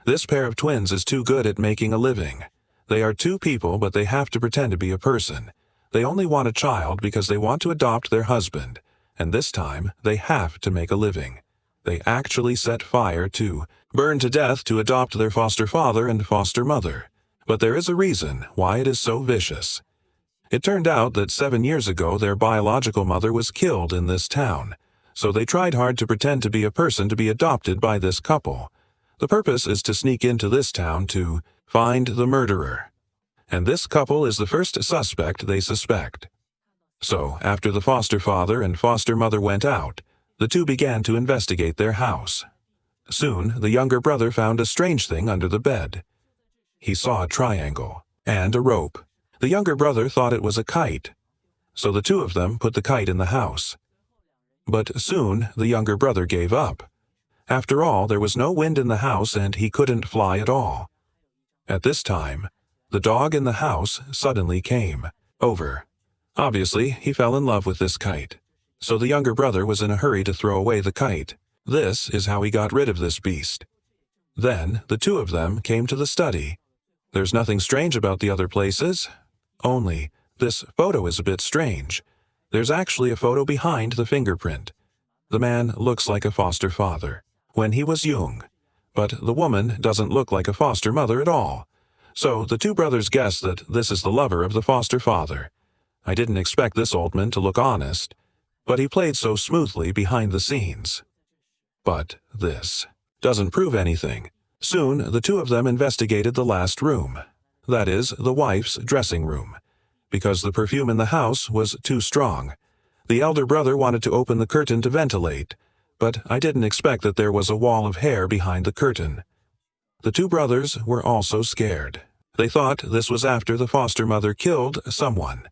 This pair of twins is too good at making a living. They are two people, but they have to pretend to be a person. They only want a child because they want to adopt their husband, and this time they have to make a living. They actually set fire to, burn to death to adopt their foster father and foster mother. But there is a reason why it is so vicious. It turned out that 7 years ago their biological mother was killed in this town, so they tried hard to pretend to be a person to be adopted by this couple. The purpose is to sneak into this town to find the murderer. And this couple is the first suspect they suspect. So, after the foster father and foster mother went out, the two began to investigate their house. Soon, the younger brother found a strange thing under the bed. He saw a triangle and a rope. The younger brother thought it was a kite, so the two of them put the kite in the house. But soon, the younger brother gave up. After all, there was no wind in the house and he couldn't fly at all. At this time, the dog in the house suddenly came over. Obviously, he fell in love with this kite, so the younger brother was in a hurry to throw away the kite. This is how he got rid of this beast. Then, the two of them came to the study. There's nothing strange about the other places, only this photo is a bit strange. There's actually a photo behind the fingerprint. The man looks like a foster father when he was young, but the woman doesn't look like a foster mother at all. So the two brothers guess that this is the lover of the foster father. I didn't expect this old man to look honest, but he played so smoothly behind the scenes. But this doesn't prove anything. Soon, the two of them investigated the last room, that is, the wife's dressing room, because the perfume in the house was too strong. The elder brother wanted to open the curtain to ventilate, but I didn't expect that there was a wall of hair behind the curtain. The two brothers were also scared. They thought this was after the foster mother killed someone.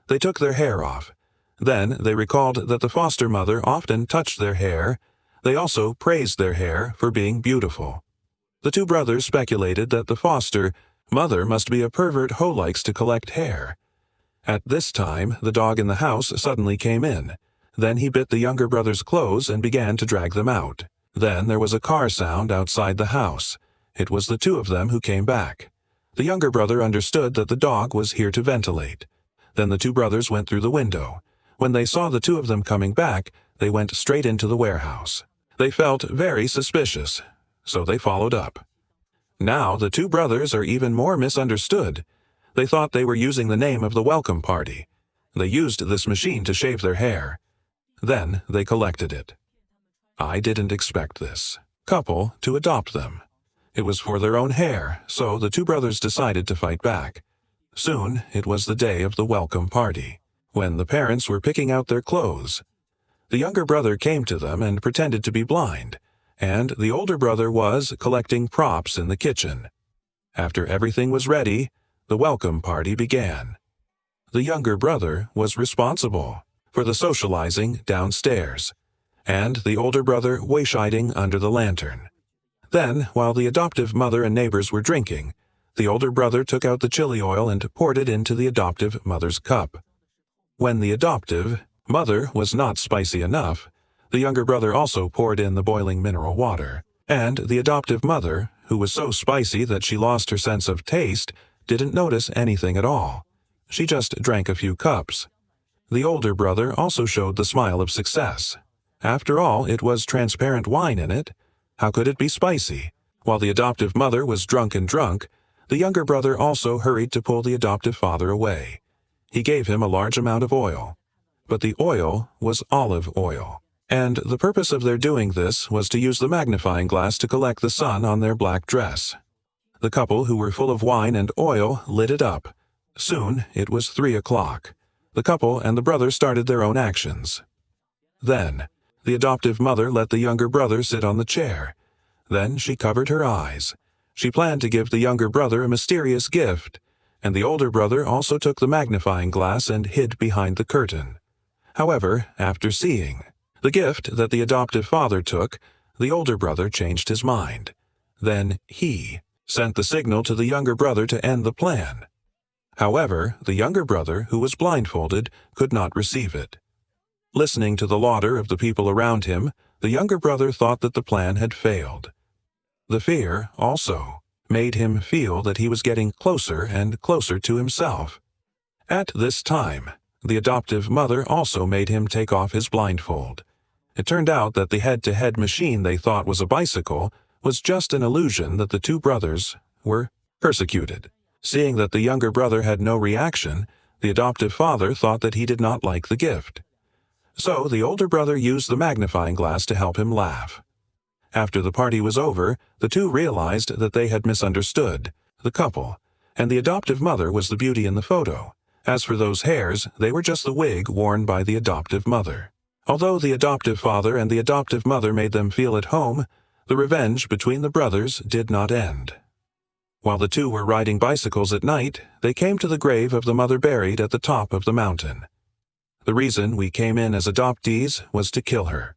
They took their hair off. Then they recalled that the foster mother often touched their hair. They also praised their hair for being beautiful. The two brothers speculated that the foster mother must be a pervert who likes to collect hair. At this time, the dog in the house suddenly came in. Then he bit the younger brother's clothes and began to drag them out. Then there was a car sound outside the house. It was the two of them who came back. The younger brother understood that the dog was here to ventilate. Then the two brothers went through the window. When they saw the two of them coming back, they went straight into the warehouse. They felt very suspicious, so they followed up. Now the two brothers are even more misunderstood. They thought they were using the name of the welcome party. They used this machine to shave their hair. Then they collected it. I didn't expect this couple to adopt them. It was for their own hair, so the two brothers decided to fight back. Soon it was the day of the welcome party, when the parents were picking out their clothes. The younger brother came to them and pretended to be blind, and the older brother was collecting props in the kitchen. After everything was ready, the welcome party began. The younger brother was responsible for the socializing downstairs, and the older brother wayshiding under the lantern. Then, while the adoptive mother and neighbors were drinking, the older brother took out the chili oil and poured it into the adoptive mother's cup. When the adoptive mother was not spicy enough, the younger brother also poured in the boiling mineral water, and the adoptive mother, who was so spicy that she lost her sense of taste, didn't notice anything at all. She just drank a few cups. The older brother also showed the smile of success. After all, it was transparent wine in it. How could it be spicy? While the adoptive mother was drunk, the younger brother also hurried to pull the adoptive father away. He gave him a large amount of oil. But the oil was olive oil. And the purpose of their doing this was to use the magnifying glass to collect the sun on their black dress. The couple, who were full of wine and oil, lit it up. Soon it was 3 o'clock. The couple and the brother started their own actions. Then, the adoptive mother let the younger brother sit on the chair. Then she covered her eyes. She planned to give the younger brother a mysterious gift, and the older brother also took the magnifying glass and hid behind the curtain. However, after seeing the gift that the adoptive father took, the older brother changed his mind. Then he sent the signal to the younger brother to end the plan. However, the younger brother, who was blindfolded, could not receive it. Listening to the laughter of the people around him, the younger brother thought that the plan had failed. The fear, also, made him feel that he was getting closer and closer to himself. At this time, the adoptive mother also made him take off his blindfold. It turned out that the head-to-head machine they thought was a bicycle was just an illusion that the two brothers were persecuted. Seeing that the younger brother had no reaction, the adoptive father thought that he did not like the gift. So the older brother used the magnifying glass to help him laugh. After the party was over, the two realized that they had misunderstood the couple, and the adoptive mother was the beauty in the photo. As for those hairs, they were just the wig worn by the adoptive mother. Although the adoptive father and the adoptive mother made them feel at home, the revenge between the brothers did not end. While the two were riding bicycles at night, they came to the grave of the mother buried at the top of the mountain. The reason we came in as adoptees was to kill her.